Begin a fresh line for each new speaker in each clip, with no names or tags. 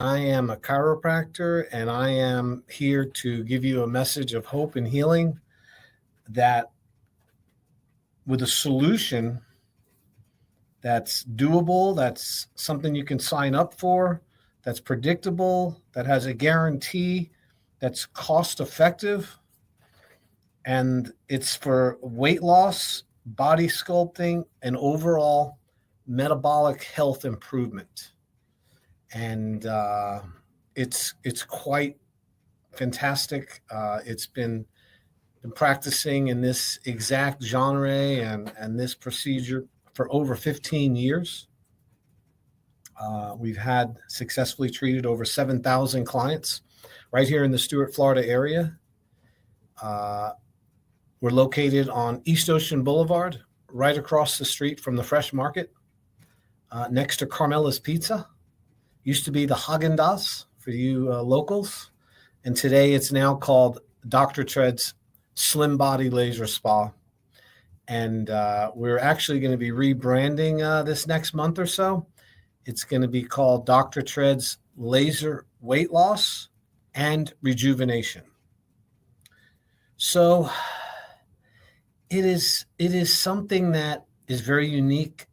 I am a chiropractor, and I am here to give you a message of hope and healing that with a solution that's doable, that's something you can sign up for, that's predictable, that has a guarantee, that's cost effective, and it's for weight loss, body sculpting, and overall metabolic health improvement. And it's quite fantastic. It's been practicing in this exact genre and this procedure for over 15 years. We've had successfully treated over 7,000 clients right here in the Stuart, Florida area. We're located on East Ocean Boulevard, right across the street from the Fresh Market, next to Carmela's Pizza. Used to be the Haagen-Dazs for you locals, and today it's now called Dr. Tread's Slim Body Laser Spa. And we're actually going to be rebranding this next month or so. It's going to be called Dr. Tread's Laser Weight Loss and Rejuvenation. So it is something that is very unique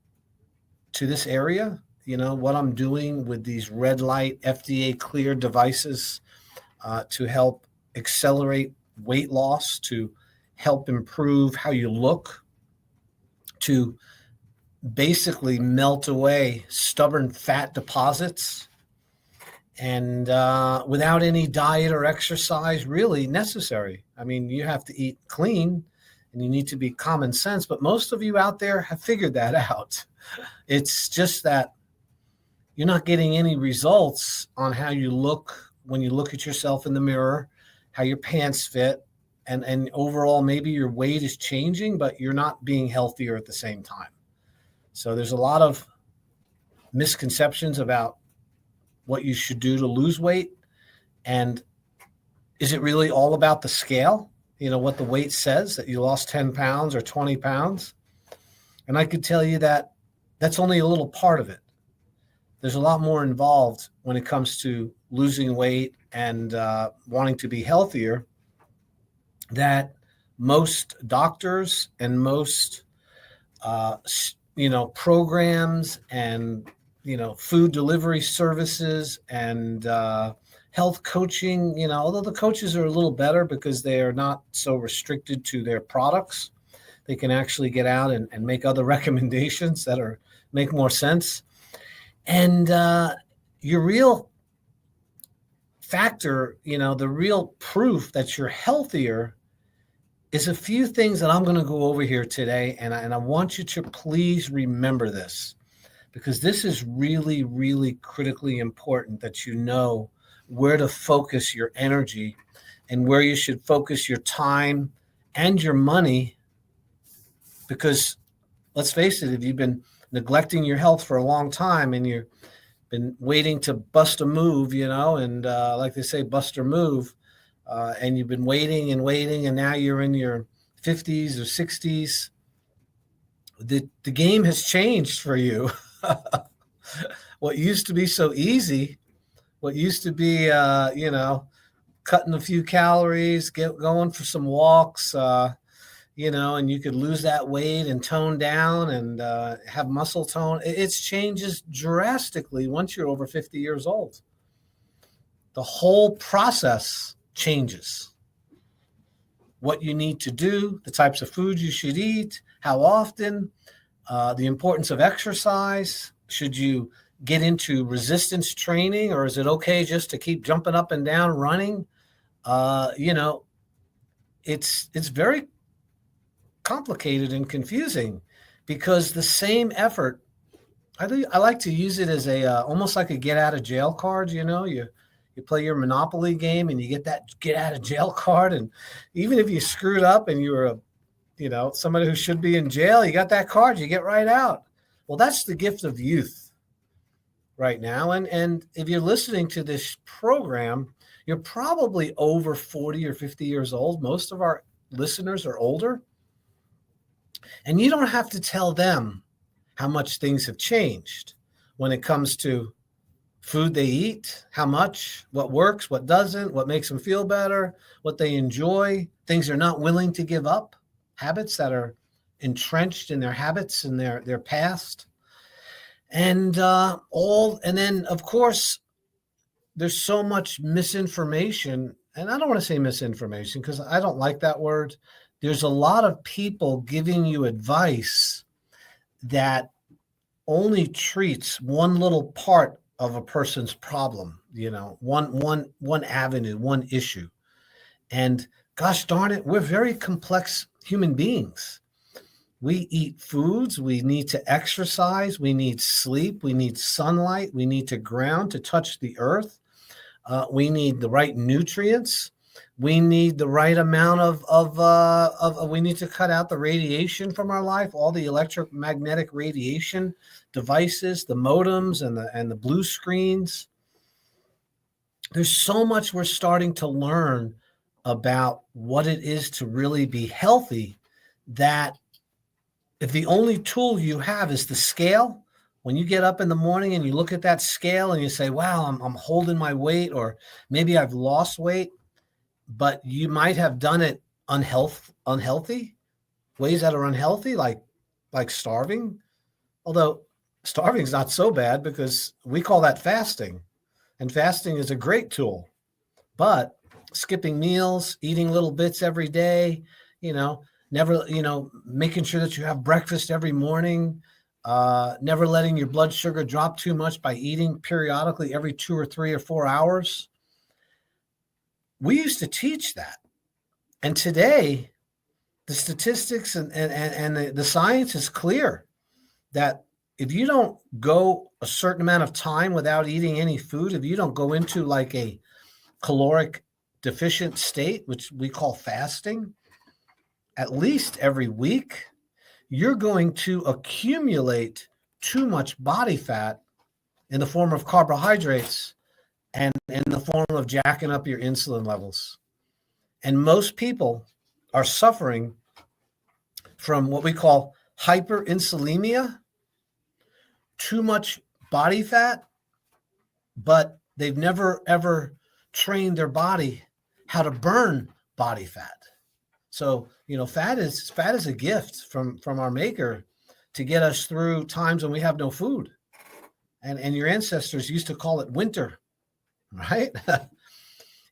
to this area. You know, what I'm doing with these red light FDA cleared devices to help accelerate weight loss, to help improve how you look, to basically melt away stubborn fat deposits, and without any diet or exercise really necessary. I mean, you have to eat clean and you need to be common sense, but most of you out there have figured that out. It's just that you're not getting any results on how you look when you look at yourself in the mirror, how your pants fit, and overall maybe your weight is changing, but you're not being healthier at the same time. So there's a lot of misconceptions about what you should do to lose weight. And is it really all about the scale? You know, what the weight says, that you lost 10 pounds or 20 pounds? And I could tell you that that's only a little part of it. There's a lot more involved when it comes to losing weight and wanting to be healthier, that most doctors and most, programs and, food delivery services and health coaching, although the coaches are a little better because they are not so restricted to their products, they can actually get out and make other recommendations that make more sense. And your real factor, the real proof that you're healthier is a few things that I'm going to go over here today. And I want you to please remember this, because this is really, really critically important that you know where to focus your energy and where you should focus your time and your money. Because let's face it, if you've been neglecting your health for a long time and you've been waiting to bust a move, and like they say, bust or move, and you've been waiting and waiting, and now you're in your 50s or 60s, the game has changed for you. What used to be so easy, what used to be, cutting a few calories, going for some walks, and you could lose that weight and tone down and have muscle tone. It changes drastically once you're over 50 years old. The whole process changes. What you need to do, the types of foods you should eat, how often, the importance of exercise. Should you get into resistance training, or is it okay just to keep jumping up and down running? It's very complicated and confusing, because the same effort, I like to use it as a almost like a get out of jail card. You play your Monopoly game and you get that get out of jail card, and even if you screwed up and you were somebody who should be in jail, you got that card, you get right out. Well, that's the gift of youth right now. And if you're listening to this program, you're probably over 40 or 50 years old. Most of our listeners are older. And you don't have to tell them how much things have changed when it comes to food they eat, how much, what works, what doesn't, what makes them feel better, what they enjoy, things they're not willing to give up, habits that are entrenched in their habits and their past. And and then of course there's so much misinformation, and I don't want to say misinformation because I don't like that word. There's a lot of people giving you advice that only treats one little part of a person's problem, one avenue, one issue. And gosh darn it, we're very complex human beings. We eat foods, we need to exercise, we need sleep, we need sunlight, we need to ground, to touch the earth. We need the right nutrients. We need the right amount of we need to cut out the radiation from our life, all the electromagnetic radiation devices, the modems and the blue screens. There's so much we're starting to learn about what it is to really be healthy, that if the only tool you have is the scale, when you get up in the morning and you look at that scale and you say, wow, I'm holding my weight, or maybe I've lost weight, but you might have done it unhealthy, ways that are unhealthy, like starving. Although starving is not so bad because we call that fasting, and fasting is a great tool. But skipping meals, eating little bits every day, never, making sure that you have breakfast every morning, never letting your blood sugar drop too much by eating periodically every 2 or 3 or 4 hours. We used to teach that. And today, the statistics and the science is clear that if you don't go a certain amount of time without eating any food, if you don't go into like a caloric deficient state, which we call fasting, at least every week, you're going to accumulate too much body fat in the form of carbohydrates and in the form of jacking up your insulin levels. And most people are suffering from what we call hyperinsulinemia, too much body fat, but they've never ever trained their body how to burn body fat. So, fat is a gift from our maker to get us through times when we have no food. And your ancestors used to call it winter, right?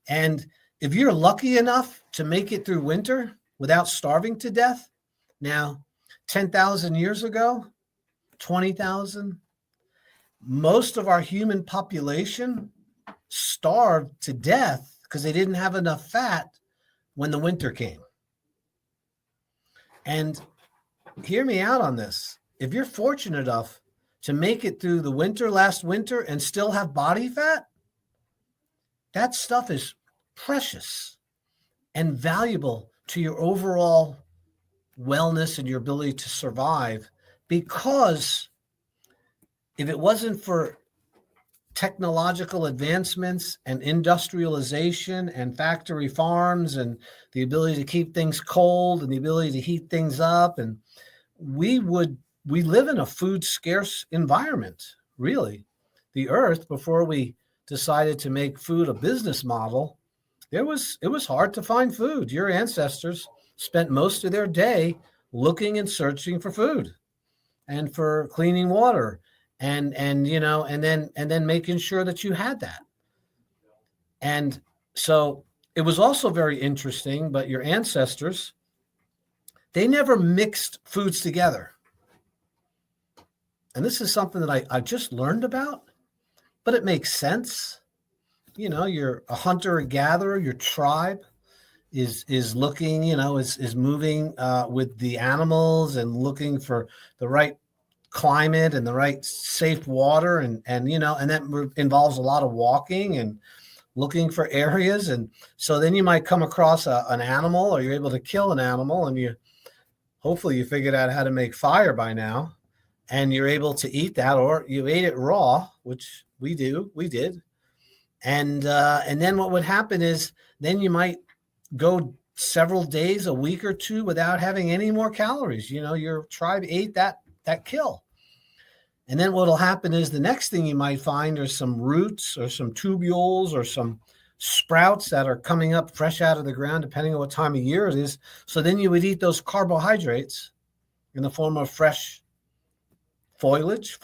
And if you're lucky enough to make it through winter without starving to death, now 10,000 years ago, 20,000, most of our human population starved to death because they didn't have enough fat when the winter came. And hear me out on this. If you're fortunate enough to make it through the last winter and still have body fat, that stuff is precious and valuable to your overall wellness and your ability to survive. Because if it wasn't for technological advancements and industrialization and factory farms and the ability to keep things cold and the ability to heat things up, and we live in a food scarce environment, really. The earth, before we decided to make food a business model, it was hard to find food. Your ancestors spent most of their day looking and searching for food and for cleaning water and then making sure that you had that. And so it was also very interesting, but your ancestors, they never mixed foods together. And this is something that I just learned about, but it makes sense. You're a hunter and gatherer, your tribe is looking, is moving with the animals and looking for the right climate and the right safe water. And that involves a lot of walking and looking for areas. And so then you might come across an animal, or you're able to kill an animal, and hopefully you figured out how to make fire by now, and you're able to eat that, or you ate it raw, which we did. And then what would happen is then you might go several days, a week or two without having any more calories. Your tribe ate that kill. And then what'll happen is the next thing you might find are some roots or some tubules or some sprouts that are coming up fresh out of the ground, depending on what time of year it is. So then you would eat those carbohydrates in the form of fresh foliage,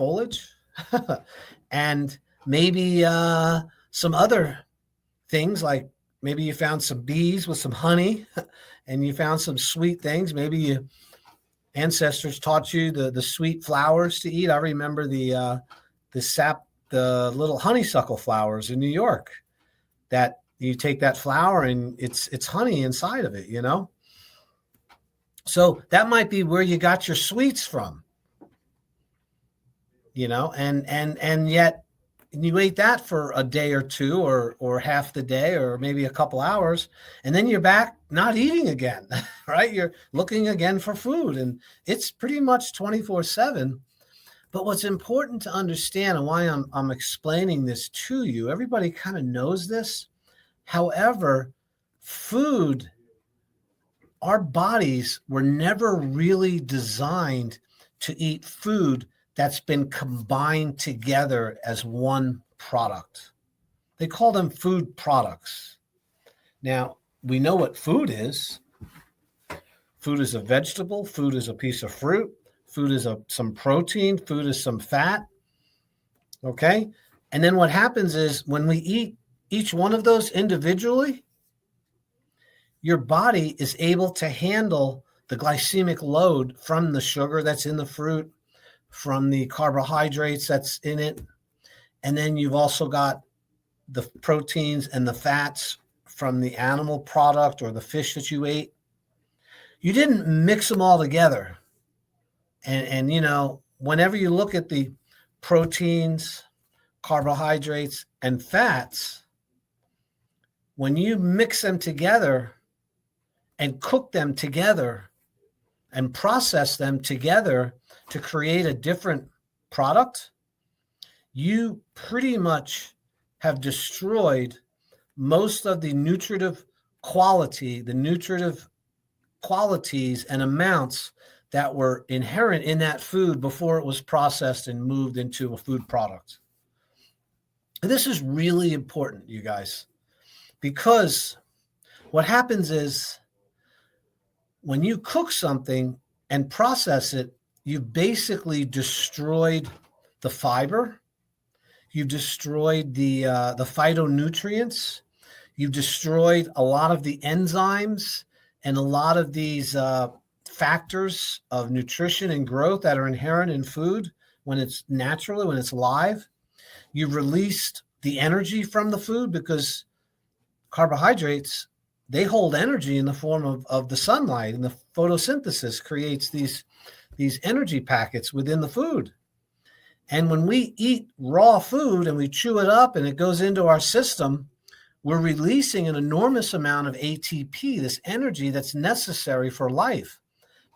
and maybe some other things, like maybe you found some bees with some honey and you found some sweet things. Maybe your ancestors taught you the sweet flowers to eat. I remember the little honeysuckle flowers in New York, that you take that flower and it's honey inside of it, you know? So that might be where you got your sweets from, you know, and yet you ate that for a day or two, or half the day, or maybe a couple hours, and then you're back not eating again, right? You're looking again for food, and it's pretty much 24/7. But what's important to understand, and why I'm explaining this to you, everybody kind of knows this. However, food, our bodies were never really designed to eat food that's been combined together as one product. They call them food products. Now, we know what food is. Food is a vegetable. Food is a piece of fruit. Food is some protein. Food is some fat. Okay? And then what happens is when we eat each one of those individually, your body is able to handle the glycemic load from the sugar that's in the fruit, from the carbohydrates that's in it. And then you've also got the proteins and the fats from the animal product or the fish that you ate. You didn't mix them all together. And you know, whenever you look at the proteins, carbohydrates, and fats, when you mix them together and cook them together and process them together to create a different product, you pretty much have destroyed most of the nutritive qualities and amounts that were inherent in that food before it was processed and moved into a food product. And this is really important, you guys, because what happens is when you cook something and process it, you've basically destroyed the fiber. You've destroyed the phytonutrients. You've destroyed a lot of the enzymes and a lot of these factors of nutrition and growth that are inherent in food when it's naturally, when it's live. You've released the energy from the food, because carbohydrates, they hold energy in the form of the sunlight, and the photosynthesis creates these energy packets within the food. And when we eat raw food and we chew it up and it goes into our system, we're releasing an enormous amount of ATP, this energy that's necessary for life,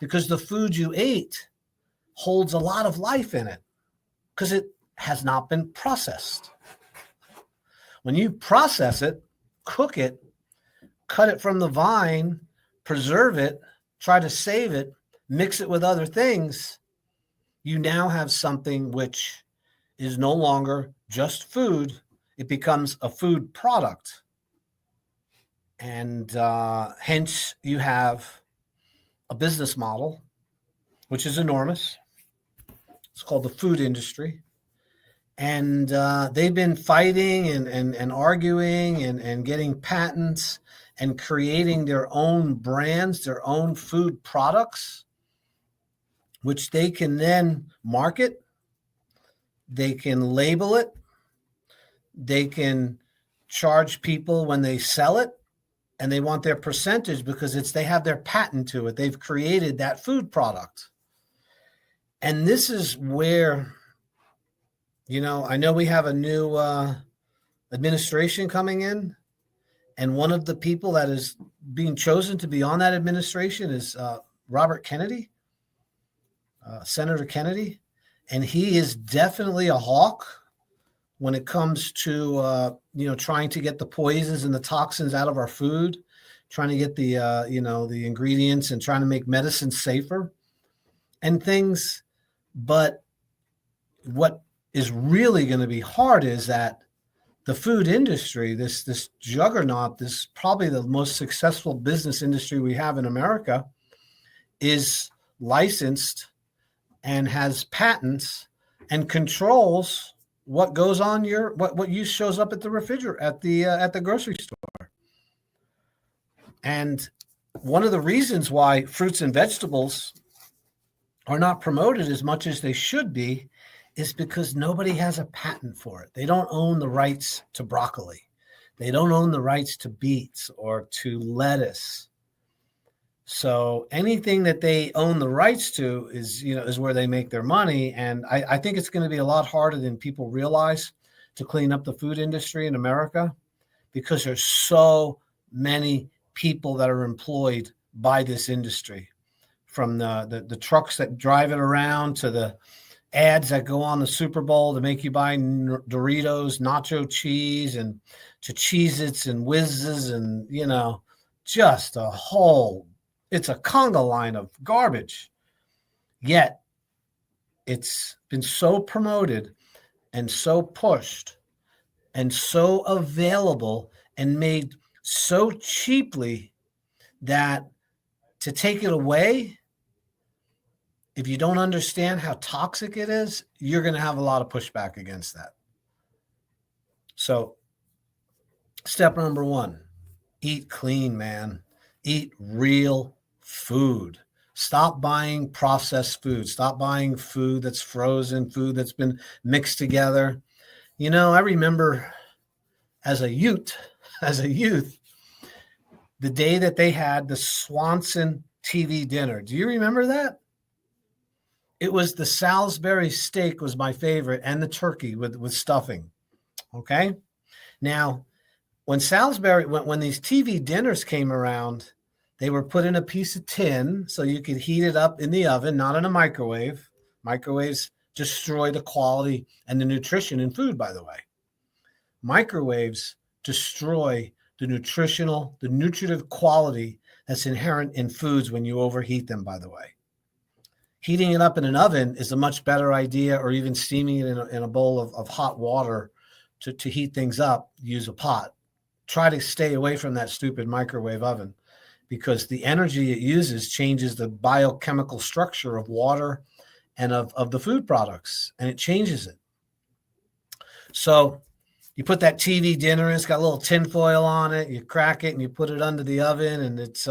because the food you ate holds a lot of life in it because it has not been processed. When you process it, cook it, cut it from the vine, preserve it, try to save it, mix it with other things, you now have something which is no longer just food. It becomes a food product. And hence you have a business model, which is enormous. It's called the food industry. And they've been fighting and arguing and getting patents and creating their own brands, their own food products, which they can then market. They can label it. They can charge people when they sell it, and they want their percentage because they have their patent to it. They've created that food product. And this is where, you know, I know we have a new administration coming in, and one of the people that is being chosen to be on that administration is Robert Kennedy, Senator Kennedy. And he is definitely a hawk when it comes to, trying to get the poisons and the toxins out of our food, trying to get the ingredients and trying to make medicine safer and things. But what is really going to be hard is that the food industry, this juggernaut, this probably the most successful business industry we have in America, is licensed and has patents and controls what goes on what use shows up at the refrigerator at the grocery store. And one of the reasons why fruits and vegetables are not promoted as much as they should be is because nobody has a patent for it. They don't own the rights to broccoli. They don't own the rights to beets or to lettuce. So anything that they own the rights to is where they make their money. And I think it's going to be a lot harder than people realize to clean up the food industry in America, because there's so many people that are employed by this industry, from the trucks that drive it around to the ads that go on the Super Bowl to make you buy Doritos, nacho cheese, and to Cheez-Its and Whizzes, and, just it's a conga line of garbage. Yet it's been so promoted and so pushed and so available and made so cheaply that to take it away, if you don't understand how toxic it is, you're going to have a lot of pushback against that. So step number 1, eat clean, man. Eat real food. Stop buying processed food. Stop buying food that's frozen, food that's been mixed together. I remember as a youth, the day that they had the Swanson TV dinner. Do you remember that? It was the Salisbury steak was my favorite, and the turkey with stuffing. Okay. Now, when these TV dinners came around, they were put in a piece of tin so you could heat it up in the oven, not in a microwave. Microwaves destroy the quality and the nutrition in food, by the way. Microwaves destroy the nutritive quality that's inherent in foods when you overheat them, by the way. Heating it up in an oven is a much better idea, or even steaming it in a bowl of hot water to heat things up. Use a pot. Try to stay away from that stupid microwave oven, because the energy it uses changes the biochemical structure of water and of the food products, and it changes it. So you put that TV dinner in, it's got a little tin foil on it, you crack it and you put it under the oven, and it's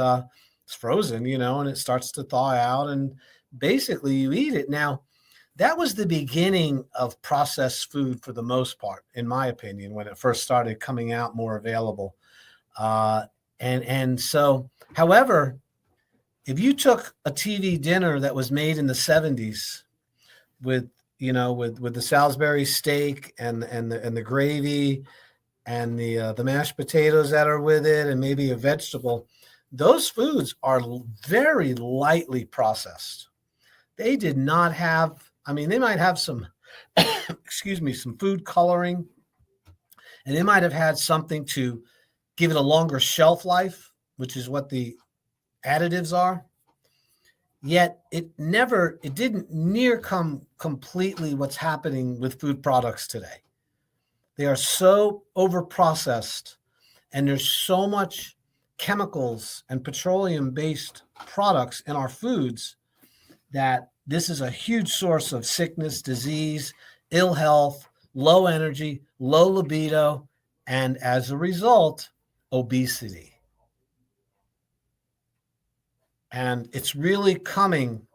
frozen, and it starts to thaw out, and basically you eat it. Now, that was the beginning of processed food for the most part, in my opinion, when it first started coming out more available. And so, however, if you took a TV dinner that was made in the 70s with the Salisbury steak and the gravy and the mashed potatoes that are with it, and maybe a vegetable, those foods are very lightly processed. They did not have, they might have some, some food coloring, and they might have had something to give it a longer shelf life, which is what the additives are. Yet it didn't near come completely what's happening with food products today. They are so overprocessed, and there's so much chemicals and petroleum-based products in our foods that this is a huge source of sickness, disease, ill health, low energy, low libido, and as a result, obesity. And it's really coming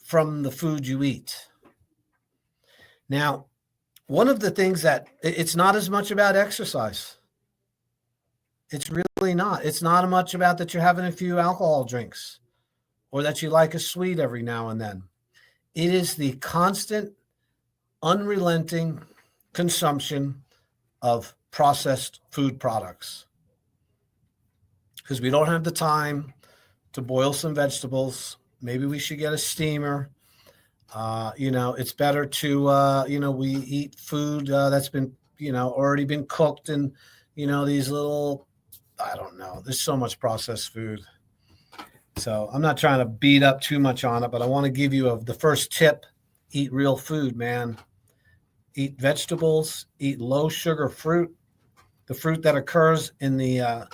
from the food you eat. Now, one of the things that it's not as much about exercise. It's really not. It's not much about that you're having a few alcohol drinks or that you like a sweet every now and then. It is the constant, unrelenting consumption of processed food products, because we don't have the time to boil some vegetables. Maybe we should get a steamer. It's better to, we eat food that's been, already been cooked in, these little, I don't know. There's so much processed food. So I'm not trying to beat up too much on it, but I want to give you the first tip: eat real food, man. eat vegetables, eat low sugar fruit, the fruit that occurs in the,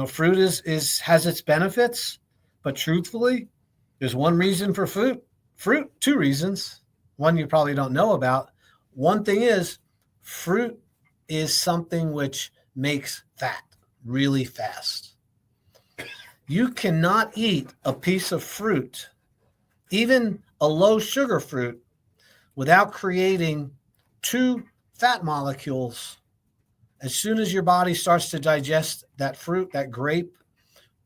fruit has its benefits, but truthfully, there's one reason for fruit, two reasons. One you probably don't know about. One thing is fruit is something which makes fat really fast. You cannot eat a piece of fruit, even a low sugar fruit, without creating two fat molecules. As soon as your body starts to digest that fruit, that grape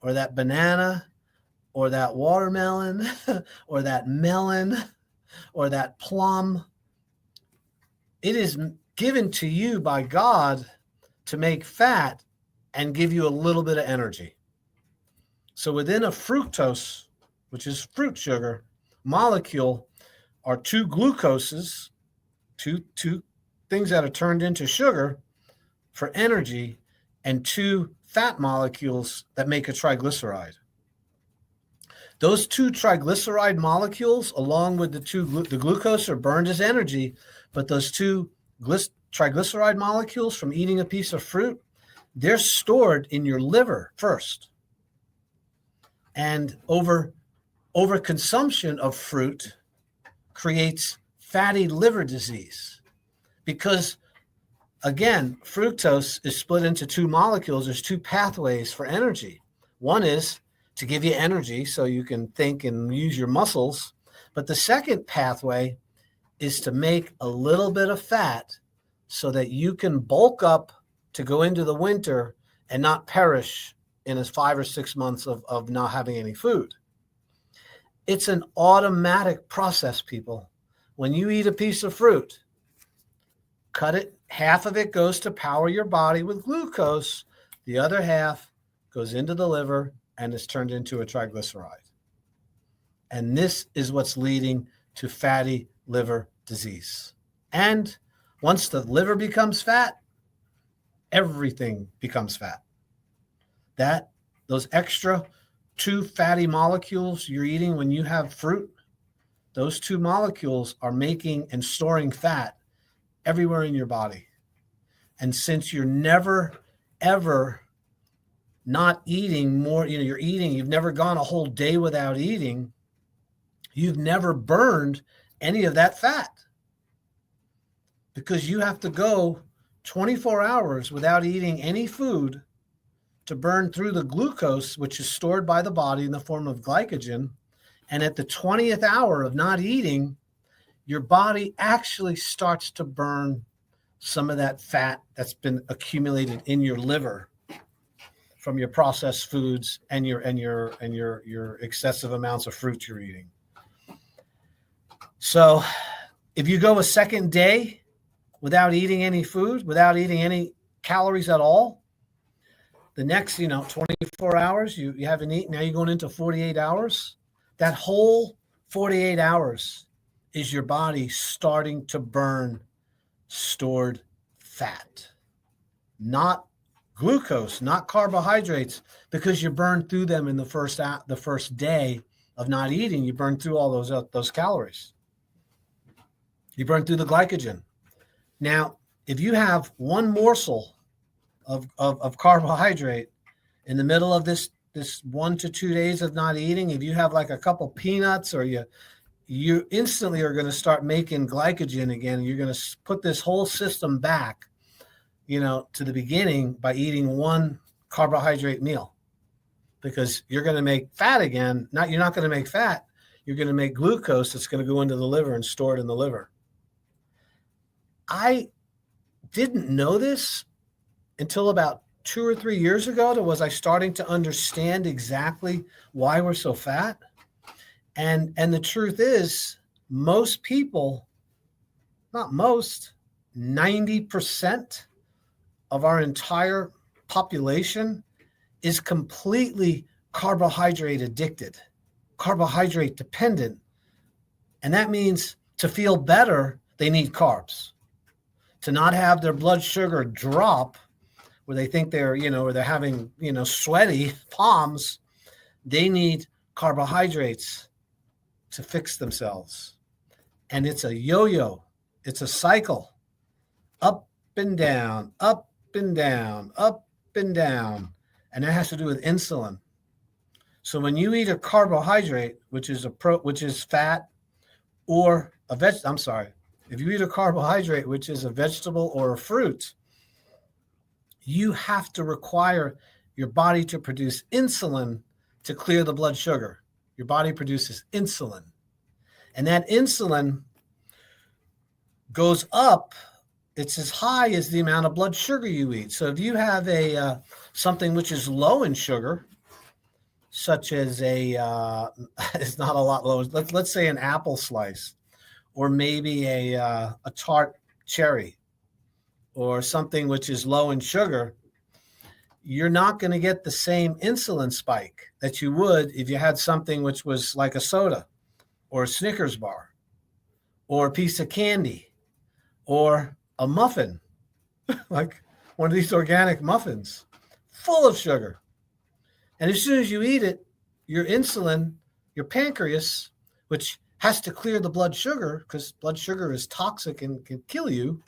or that banana or that watermelon or that melon or that plum, it is given to you by God to make fat and give you a little bit of energy. So within a fructose, which is fruit sugar, molecule are two glucoses, two things that are turned into sugar for energy, and two fat molecules that make a triglyceride. Those two triglyceride molecules, along with the glucose, are burned as energy, but those two triglyceride molecules from eating a piece of fruit, they're stored in your liver first. And over consumption of fruit creates fatty liver disease because, again, fructose is split into two molecules. There's two pathways for energy. One is to give you energy so you can think and use your muscles. But the second pathway is to make a little bit of fat so that you can bulk up to go into the winter and not perish in 5 or 6 months of not having any food. It's an automatic process, people. When you eat a piece of fruit, cut it, half of it goes to power your body with glucose. The other half goes into the liver and is turned into a triglyceride. And this is what's leading to fatty liver disease. And once the liver becomes fat, everything becomes fat. Those extra two fatty molecules you're eating when you have fruit, those two molecules are making and storing fat everywhere in your body. And since you're never, ever not eating more, you're eating, you've never gone a whole day without eating, you've never burned any of that fat because you have to go 24 hours without eating any food to burn through the glucose, which is stored by the body in the form of glycogen. And at the 20th hour of not eating, your body actually starts to burn some of that fat that's been accumulated in your liver from your processed foods and your excessive amounts of fruit you're eating. So if you go a second day without eating any food, without eating any calories at all, the next, 24 hours, you haven't eaten. Now you're going into 48 hours. That whole 48 hours is your body starting to burn stored fat, not glucose, not carbohydrates, because you burn through them in the first day of not eating. You burn through all those calories. You burn through the glycogen. Now, if you have one morsel of carbohydrate in the middle of this 1 to 2 days of not eating, if you have like a couple peanuts, or you instantly are going to start making glycogen again. You're going to put this whole system back, to the beginning by eating one carbohydrate meal, because you're going to make fat again. You're not going to make fat. You're going to make glucose that's going to go into the liver and store it in the liver. I didn't know this until about 2 or 3 years ago. Was I starting to understand exactly why we're so fat? And the truth is, most people, not most, 90% of our entire population is completely carbohydrate addicted, carbohydrate dependent. And that means to feel better, they need carbs. To not have their blood sugar drop, where they think they're, or they're having, sweaty palms, they need carbohydrates to fix themselves. And it's a yo-yo. It's a cycle. up and down, up and down, up and down. And that has to do with insulin. So when you eat a carbohydrate, which is fat or I'm sorry, if you eat a carbohydrate, which is a vegetable or a fruit, you have to require your body to produce insulin to clear the blood sugar. Your body produces insulin. And that insulin goes up. It's as high as the amount of blood sugar you eat. So if you have something which is low in sugar, such as it's not a lot low. Let's say an apple slice, or maybe a tart cherry, or something which is low in sugar, you're not going to get the same insulin spike that you would if you had something which was like a soda or a Snickers bar or a piece of candy or a muffin, like one of these organic muffins full of sugar. And as soon as you eat it, your insulin, your pancreas, which has to clear the blood sugar because blood sugar is toxic and can kill you,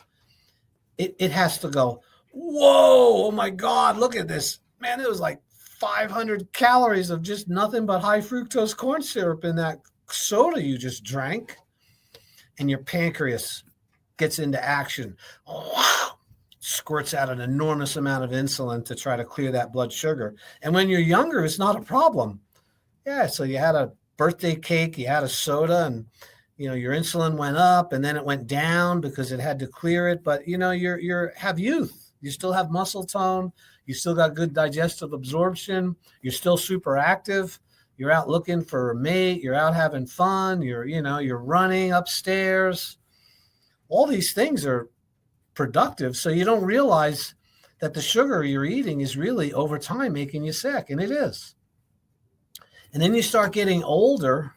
it has to go, whoa, oh my God, look at this. Man, it was like 500 calories of just nothing but high fructose corn syrup in that soda you just drank. And your pancreas gets into action. Wow. Squirts out an enormous amount of insulin to try to clear that blood sugar. And when you're younger, it's not a problem. Yeah, so you had a birthday cake, you had a soda, and your insulin went up and then it went down because it had to clear it. But you have youth. You still have muscle tone. You still got good digestive absorption. You're still super active. You're out looking for a mate. You're out having fun. You're running upstairs. All these things are productive. So you don't realize that the sugar you're eating is really over time making you sick. And it is. And then you start getting older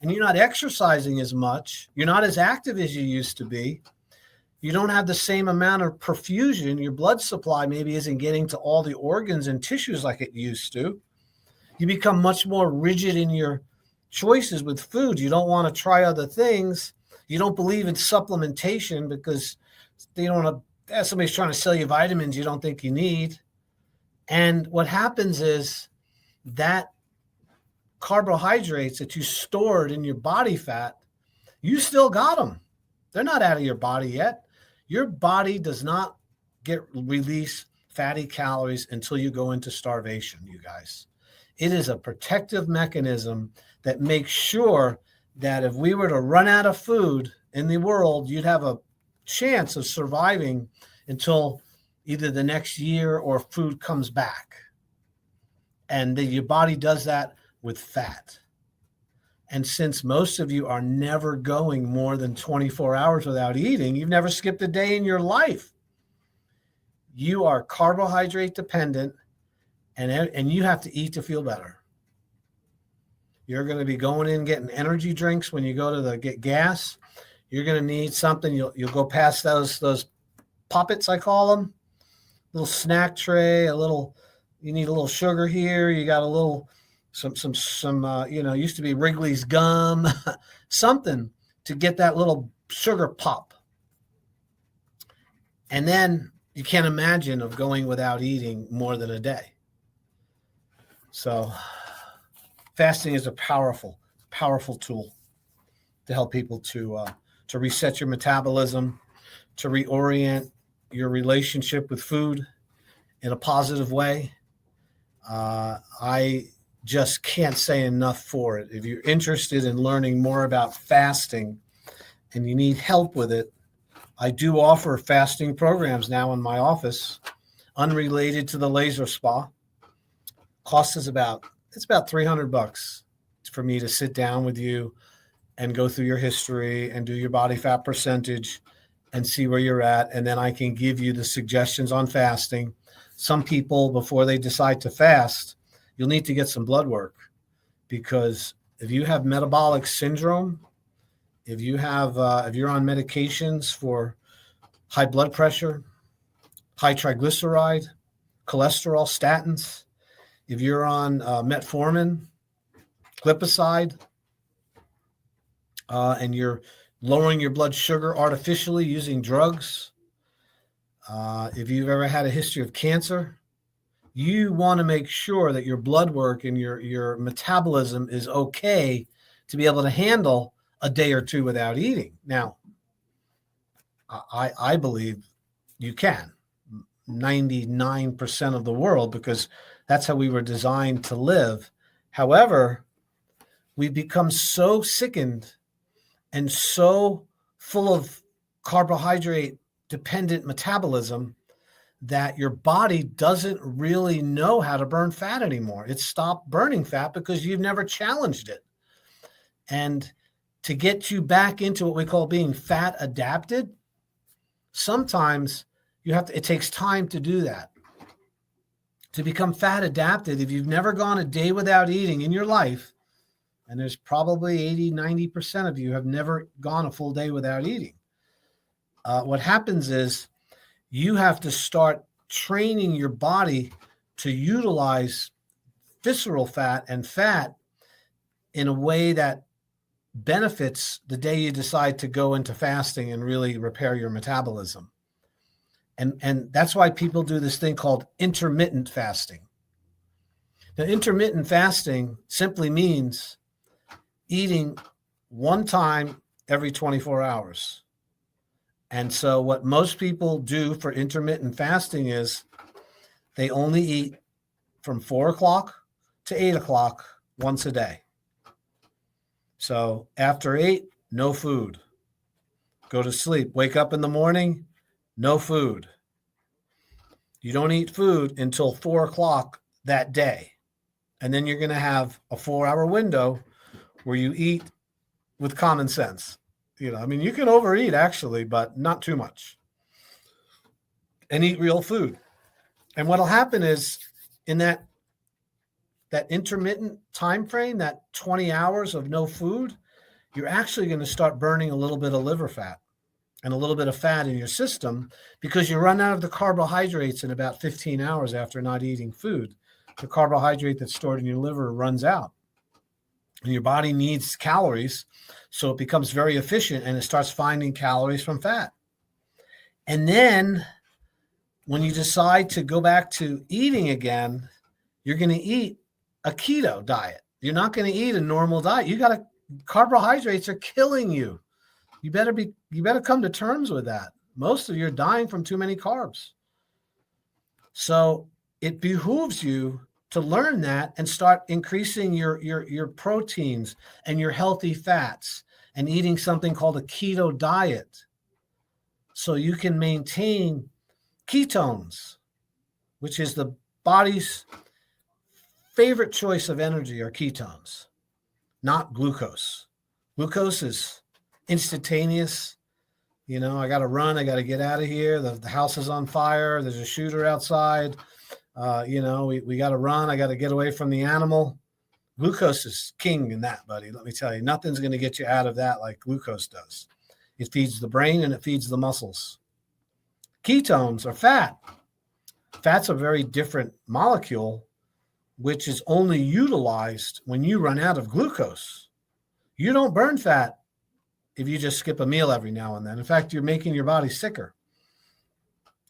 and you're not exercising as much. You're not as active as you used to be. You don't have the same amount of perfusion. Your blood supply maybe isn't getting to all the organs and tissues like it used to. You become much more rigid in your choices with food. You don't want to try other things. You don't believe in supplementation because they don't want to, somebody's trying to sell you vitamins you don't think you need. And what happens is that carbohydrates that you stored in your body fat, you still got them. They're not out of your body yet. Your body does not release fatty calories until you go into starvation, you guys. It is a protective mechanism that makes sure that if we were to run out of food in the world, you'd have a chance of surviving until either the next year or food comes back. And your body does that with fat. And since most of you are never going more than 24 hours without eating, you've never skipped a day in your life. You are carbohydrate dependent, and you have to eat to feel better. You're going to be going in getting energy drinks when you go to get gas. You're going to need something. You'll go past those poppets, I call them, little snack tray. You need a little sugar here. You got a little some used to be Wrigley's gum, something to get that little sugar pop. And then you can't imagine of going without eating more than a day. So fasting is a powerful, powerful tool to help people to reset your metabolism, to reorient your relationship with food in a positive way. I just can't say enough for it. If you're interested in learning more about fasting and you need help with it, I do offer fasting programs now in my office, unrelated to the laser spa. Cost is about $300 for me to sit down with you and go through your history and do your body fat percentage and see where you're at. And then I can give you the suggestions on fasting. Some people, before they decide to fast, you'll need to get some blood work, because if you have metabolic syndrome, if you're on medications for high blood pressure, high triglyceride, cholesterol, statins, if you're on metformin, glipizide, and you're lowering your blood sugar artificially using drugs, If you've ever had a history of cancer, you want to make sure that your blood work and your metabolism is okay to be able to handle a day or two without eating. Now, I believe you can, 99% of the world, because that's how we were designed to live. However, we become so sickened and so full of carbohydrate dependent metabolism that your body doesn't really know how to burn fat anymore. It's stopped burning fat because you've never challenged it. And to get you back into what we call being fat adapted, sometimes it takes time to do that. To become fat adapted, if you've never gone a day without eating in your life, and there's probably 80, 90% of you have never gone a full day without eating, what happens is you have to start training your body to utilize visceral fat and fat in a way that benefits the day you decide to go into fasting and really repair your metabolism. And that's why people do this thing called intermittent fasting. Now, intermittent fasting simply means eating one time every 24 hours. And so what most people do for intermittent fasting is they only eat from 4 o'clock to 8 o'clock once a day. So after 8, no food. Go to sleep. Wake up in the morning, no food. You don't eat food until 4 o'clock that day. And then you're going to have a 4-hour window where you eat with common sense. You can overeat actually, but not too much. And eat real food. And what'll happen is in that intermittent time frame, that 20 hours of no food, you're actually going to start burning a little bit of liver fat and a little bit of fat in your system because you run out of the carbohydrates in about 15 hours after not eating food. The carbohydrate that's stored in your liver runs out. And your body needs calories, so it becomes very efficient and it starts finding calories from fat. And then when you decide to go back to eating again, you're going to eat a keto diet. You're not going to eat a normal diet. Carbohydrates are killing you. You better come to terms with that. Most of you are dying from too many carbs. So it behooves you to learn that and start increasing your proteins and your healthy fats and eating something called a keto diet so you can maintain ketones, which is the body's favorite choice of energy are ketones, not glucose. Glucose is instantaneous. I got to run. I got to get out of here. The house is on fire. There's a shooter outside. We got to run. I got to get away from the animal. Glucose is king in that, buddy. Let me tell you, nothing's going to get you out of that like glucose does. It feeds the brain and it feeds the muscles. Ketones are fat. Fat's a very different molecule, which is only utilized when you run out of glucose. You don't burn fat if you just skip a meal every now and then. In fact, you're making your body sicker.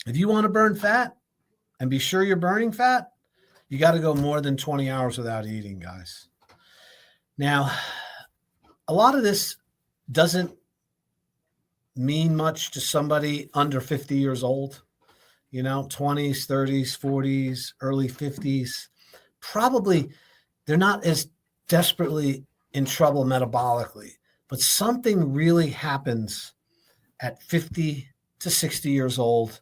If you want to burn fat and be sure you're burning fat, you got to go more than 20 hours without eating, guys. Now, a lot of this doesn't mean much to somebody under 50 years old, 20s, 30s, 40s, early 50s. Probably they're not as desperately in trouble metabolically, but something really happens at 50 to 60 years old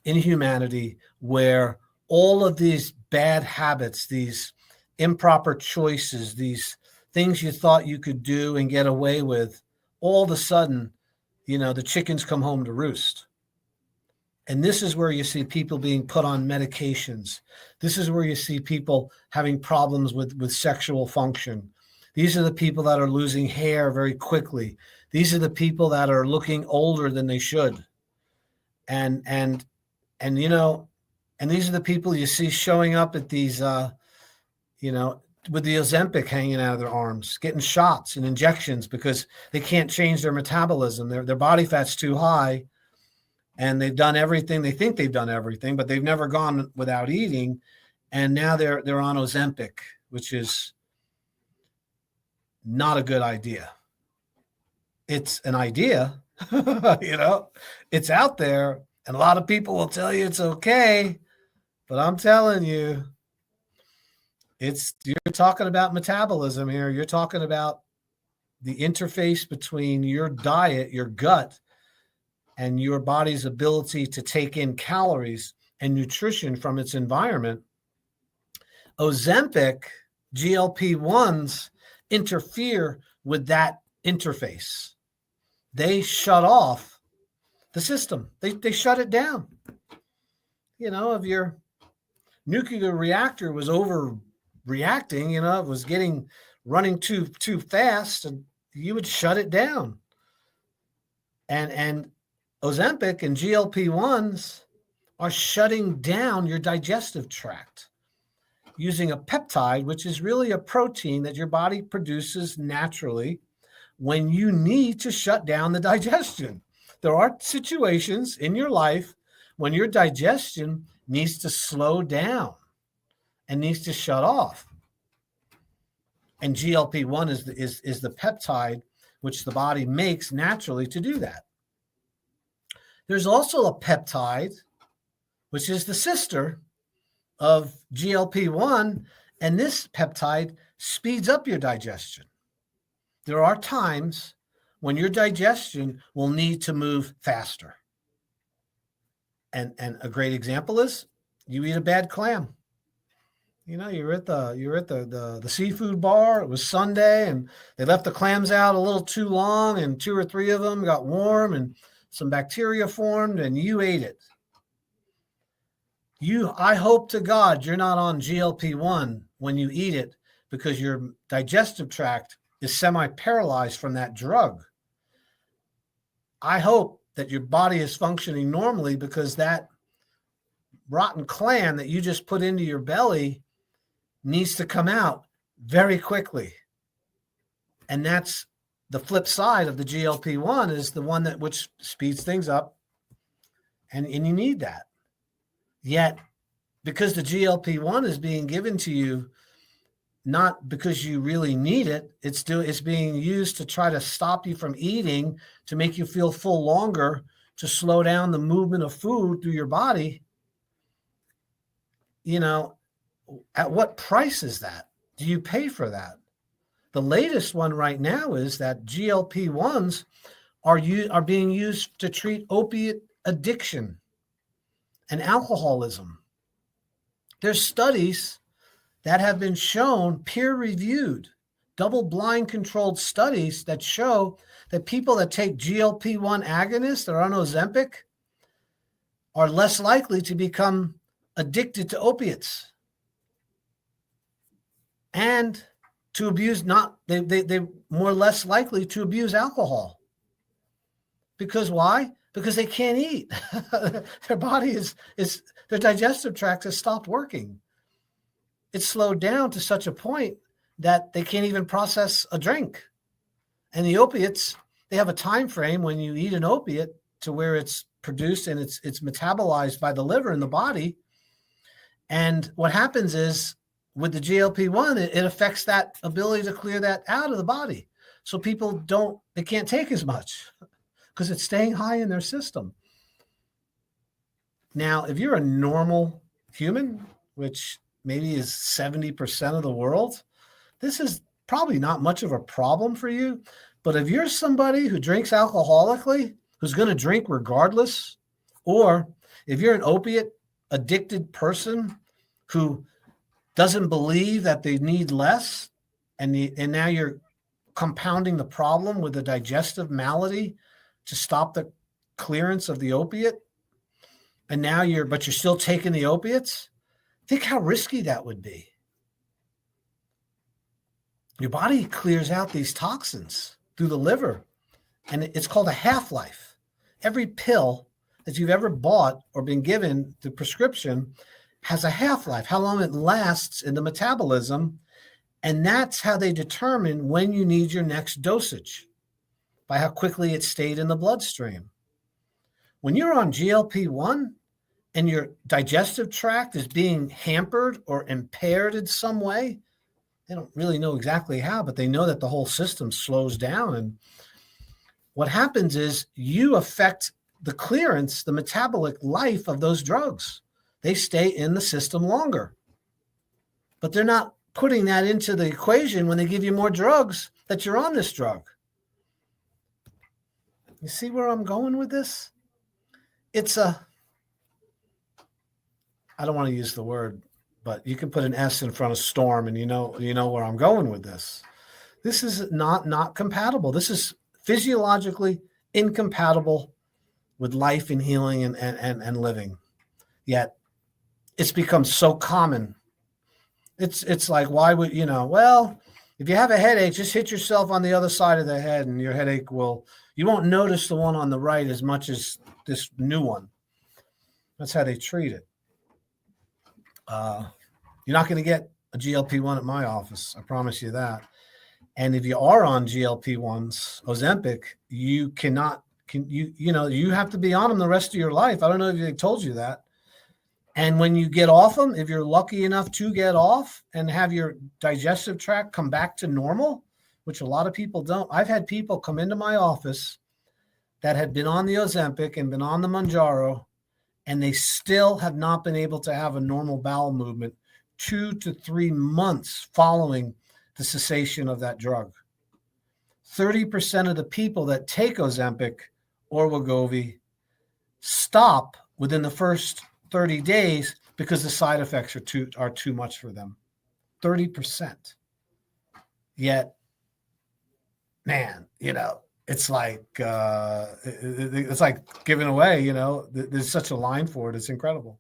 in humanity where all of these bad habits, these improper choices, these things you thought you could do and get away with, all of a sudden, the chickens come home to roost. And this is where you see people being put on medications. This is where you see people having problems with sexual function. These are the people that are losing hair very quickly. These are the people that are looking older than they should. And these are the people you see showing up at these, with the Ozempic hanging out of their arms, getting shots and injections because they can't change their metabolism. Their body fat's too high. and they've done everything. They think they've done everything, but they've never gone without eating. And now they're on Ozempic, which is not a good idea. It's an idea, it's out there, and a lot of people will tell you it's okay, but I'm telling you, you're talking about metabolism here. You're talking about the interface between your diet, your gut, and your body's ability to take in calories and nutrition from its environment. Ozempic, GLP-1s interfere with that interface. They shut off the system. They shut it down. If your nuclear reactor was overreacting, it was running too fast, and you would shut it down. And Ozempic and GLP-1s are shutting down your digestive tract using a peptide, which is really a protein that your body produces naturally when you need to shut down the digestion. There are situations in your life when your digestion needs to slow down and needs to shut off. And GLP-1 is the peptide which the body makes naturally to do that. There's also a peptide, which is the sister of GLP-1, and this peptide speeds up your digestion. There are times when your digestion will need to move faster. And a great example is you eat a bad clam. You're at the seafood bar. It was Sunday, and they left the clams out a little too long, and 2 or 3 of them got warm, and some bacteria formed, and you ate it. I hope to God you're not on GLP-1 when you eat it, because your digestive tract is semi-paralyzed from that drug. I hope that your body is functioning normally, because that rotten clam that you just put into your belly needs to come out very quickly. And that's the flip side of the GLP-1, is the one which speeds things up, and you need that. Yet, because the GLP-1 is being given to you, not because you really need it, it's being used to try to stop you from eating, to make you feel full longer, to slow down the movement of food through your body. At what price is that? Do you pay for that? The latest one right now is that GLP-1s are being used to treat opiate addiction and alcoholism. There's studies that have been shown, peer-reviewed, double-blind controlled studies that show that people that take GLP-1 agonists or on Ozempic are less likely to become addicted to opiates and to abuse they're more less likely to abuse alcohol. Because why? Because they can't eat. Their body their digestive tract has stopped working. It's slowed down to such a point that they can't even process a drink. And the opiates, they have a time frame when you eat an opiate to where it's produced and it's metabolized by the liver in the body. And what happens is, with the GLP-1, it affects that ability to clear that out of the body. So people they can't take as much because it's staying high in their system. Now, if you're a normal human, which maybe is 70% of the world, this is probably not much of a problem for you. But if you're somebody who drinks alcoholically, who's going to drink regardless, or if you're an opiate addicted person who doesn't believe that they need less, and now you're compounding the problem with a digestive malady to stop the clearance of the opiate, and now you're still taking the opiates, think how risky that would be. Your body clears out these toxins through the liver, and it's called a half-life. Every pill that you've ever bought or been given the prescription has a half-life, how long it lasts in the metabolism, and that's how they determine when you need your next dosage, by how quickly it stayed in the bloodstream. When you're on GLP-1 and your digestive tract is being hampered or impaired in some way, they don't really know exactly how, but they know that the whole system slows down. And what happens is you affect the clearance, the metabolic life of those drugs. They stay in the system longer. But they're not putting that into the equation when they give you more drugs that you're on this drug. You see where I'm going with this? I don't want to use the word, but you can put an S in front of storm and you know where I'm going with this. This is not compatible. This is physiologically incompatible with life and healing and living. Yet it's become so common. It's like, why would, well, if you have a headache, just hit yourself on the other side of the head and your headache you won't notice the one on the right as much as this new one. That's how they treat it. You're not going to get a GLP-1 at my office. I promise you that. And if you are on GLP-1s, Ozempic, you you have to be on them the rest of your life. I don't know if they told you that. And when you get off them, if you're lucky enough to get off and have your digestive tract come back to normal, which a lot of people don't. I've had people come into my office that had been on the Ozempic and been on the Mounjaro, and they still have not been able to have a normal bowel movement 2 to 3 months following the cessation of that drug. 30% of the people that take Ozempic or Wegovy stop within the first 30 days because the side effects are too much for them. 30%. Yet, man, it's like giving away. There's such a line for it. It's incredible.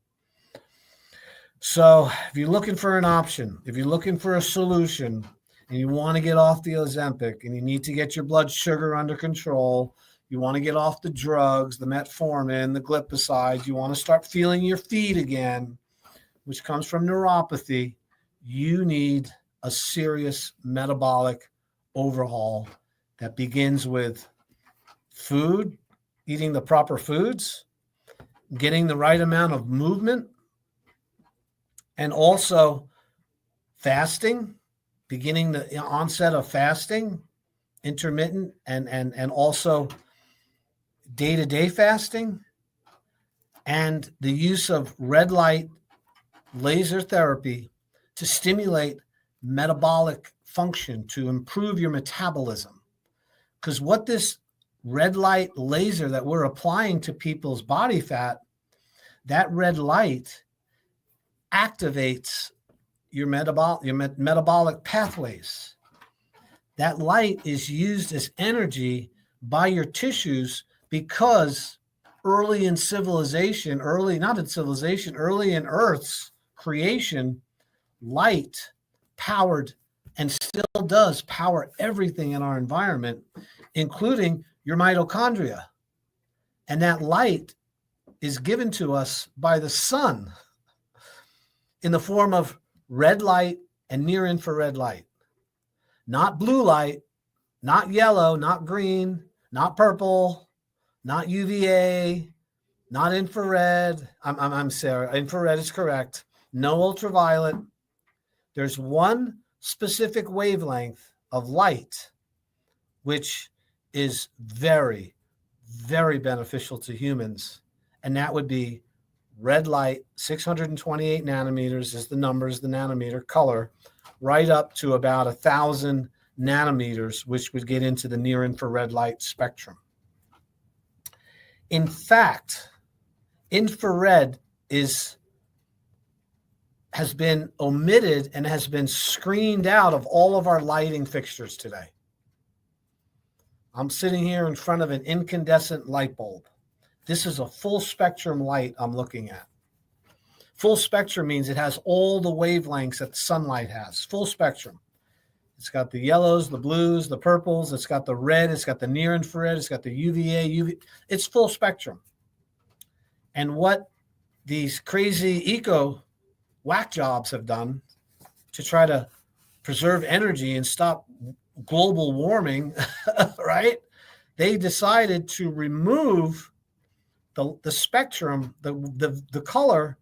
So if you're looking for an option, if you're looking for a solution, and you want to get off the Ozempic, and you need to get your blood sugar under control, you want to get off the drugs, the metformin, the glipizide, you want to start feeling your feet again, which comes from neuropathy, you need a serious metabolic overhaul that begins with food, eating the proper foods, getting the right amount of movement, and also fasting, beginning the onset of fasting, intermittent, and also day-to-day fasting, and the use of red light laser therapy to stimulate metabolic function, to improve your metabolism. Because what this red light laser that we're applying to people's body fat, that red light activates your metabolic pathways. That light is used as energy by your tissues because early in Earth's creation, light powered and still does power everything in our environment, including your mitochondria. And that light is given to us by the sun in the form of red light and near infrared light. Not blue light, not yellow, not green, not purple, not UVA, not infrared. I'm Sarah. Infrared is correct. No ultraviolet. There's one specific wavelength of light, which is very, very beneficial to humans. And that would be red light, 628 nanometers is the nanometer color, right up to about 1,000 nanometers, which would get into the near infrared light spectrum. In fact, infrared has been omitted and has been screened out of all of our lighting fixtures today. I'm sitting here in front of an incandescent light bulb. This is a full spectrum light I'm looking at. Full spectrum means it has all the wavelengths that sunlight has. Full spectrum. It's got the yellows, the blues, the purples. It's got the red. It's got the near infrared. It's got the UVA, UV. It's full spectrum. And what these crazy eco whack jobs have done to try to preserve energy and stop global warming, right? They decided to remove the spectrum, the color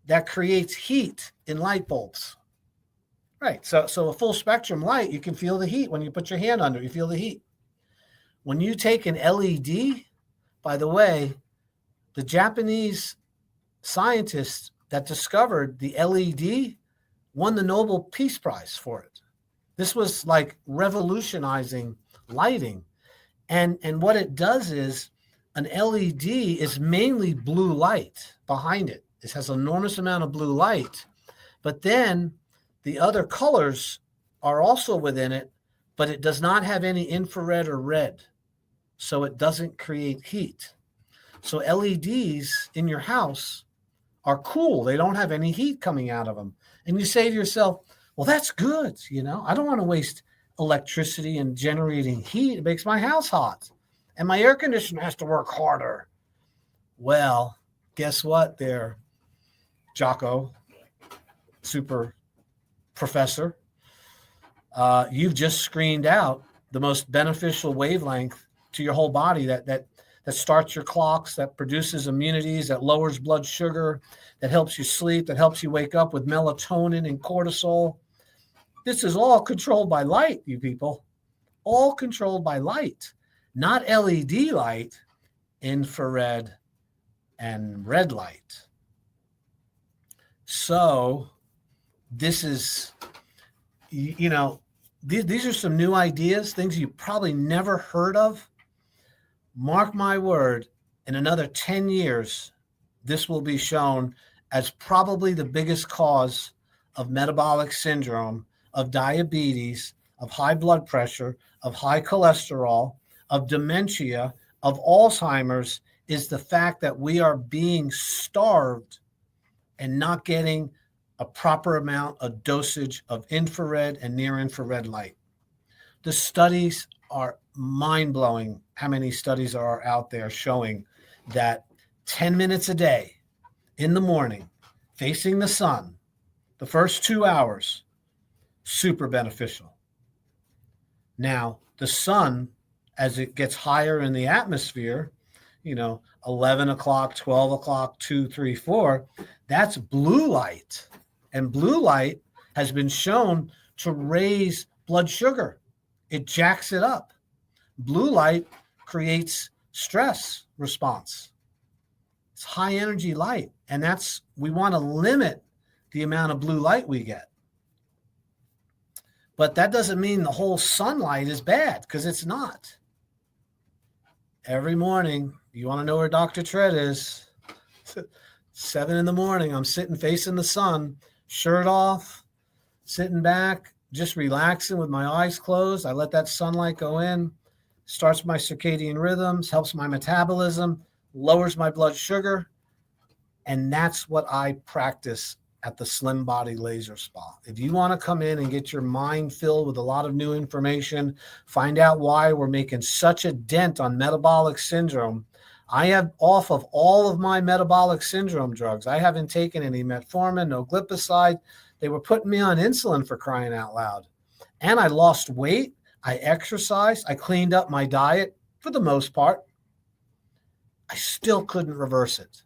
that creates heat in light bulbs. Right. So a full spectrum light, you can feel the heat when you put your hand under it, you feel the heat. When you take an LED, by the way, the Japanese scientists that discovered the LED won the Nobel Peace Prize for it. This was like revolutionizing lighting. And what it does is an LED is mainly blue light behind it. It has an enormous amount of blue light, but then the other colors are also within it, but it does not have any infrared or red, so it doesn't create heat. So LEDs in your house are cool. They don't have any heat coming out of them. And you say to yourself, well, that's good. I don't want to waste electricity and generating heat. It makes my house hot. And my air conditioner has to work harder. Well, guess what there, Jocko, super professor? You've just screened out the most beneficial wavelength to your whole body that starts your clocks, that produces immunities, that lowers blood sugar, that helps you sleep, that helps you wake up with melatonin and cortisol. This is all controlled by light, you people. All controlled by light, not LED light, infrared and red light. So this is, these are some new ideas, things you probably never heard of. Mark my word, in another 10 years, this will be shown as probably the biggest cause of metabolic syndrome, of diabetes, of high blood pressure, of high cholesterol, of dementia, of Alzheimer's, is the fact that we are being starved and not getting a proper amount of dosage of infrared and near infrared light. The studies are mind-blowing. How many studies are out there showing that 10 minutes a day in the morning facing the sun, the first 2 hours, super beneficial. Now, the sun, as it gets higher in the atmosphere, 11 o'clock, 12 o'clock, 2, 3, 4, that's blue light. And blue light has been shown to raise blood sugar. It jacks it up. Blue light creates stress response. It's high energy light. And we want to limit the amount of blue light we get. But that doesn't mean the whole sunlight is bad, because it's not. Every morning, you want to know where Dr. Tread is? 7 in the morning, I'm sitting facing the sun, shirt off, sitting back, just relaxing with my eyes closed. I let that sunlight go in, starts my circadian rhythms, helps my metabolism, lowers my blood sugar. And that's what I practice at the Slim Body Laser Spa. If you want to come in and get your mind filled with a lot of new information, find out why we're making such a dent on metabolic syndrome. I have off of all of my metabolic syndrome drugs. I haven't taken any metformin, no glipizide. They were putting me on insulin, for crying out loud. And I lost weight. I exercised. I cleaned up my diet for the most part. I still couldn't reverse it.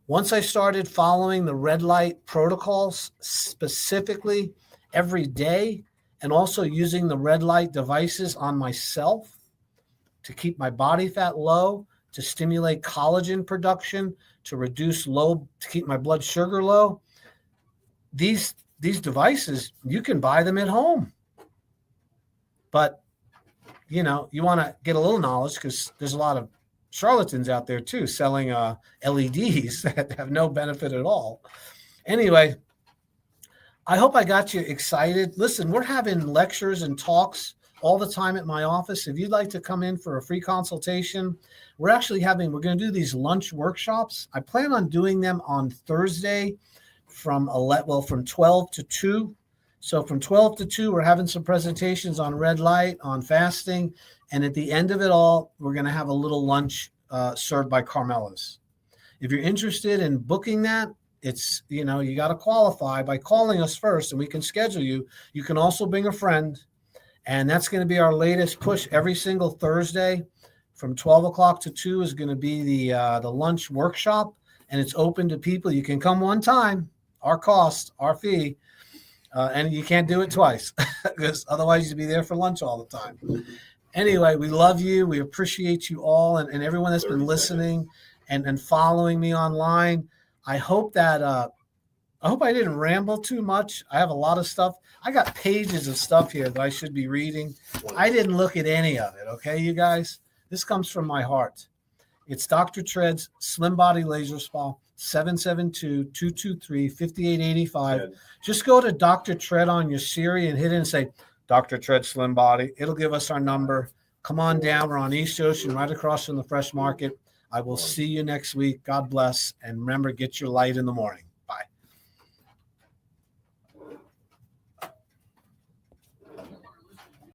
Once I started following the red light protocols specifically every day, and also using the red light devices on myself to keep my body fat low, to stimulate collagen production, to keep my blood sugar low, these devices, you can buy them at home. But, you want to get a little knowledge, because there's a lot of charlatans out there too selling LEDs that have no benefit at all. Anyway, I hope I got you excited. Listen, we're having lectures and talks all the time at my office. If you'd like to come in for a free consultation, we're going to do these lunch workshops. I plan on doing them on Thursday from 12 to 2. So from 12 to 2, we're having some presentations on red light, on fasting. And at the end of it all, we're going to have a little lunch served by Carmela's. If you're interested in booking that, it's, you got to qualify by calling us first, and we can schedule you. You can also bring a friend. And that's going to be our latest push every single Thursday From 12 o'clock to 2 is going to be the lunch workshop, and it's open to people. You can come one time, our cost, our fee, and you can't do it twice because otherwise you'd be there for lunch all the time. Anyway, we love you. We appreciate you all and everyone that's been listening and following me online. I hope that I hope I didn't ramble too much. I have a lot of stuff. I got pages of stuff here that I should be reading. I didn't look at any of it, okay, you guys? This comes from my heart. It's Dr. Tread's Slim Body Laser Spa, 772-223-5885. Just go to Dr. Tread on your Siri and hit it and say, Dr. Tread Slim Body. It'll give us our number. Come on down. We're on East Ocean, right across from the Fresh Market. I will see you next week. God bless. And remember, get your light in the morning.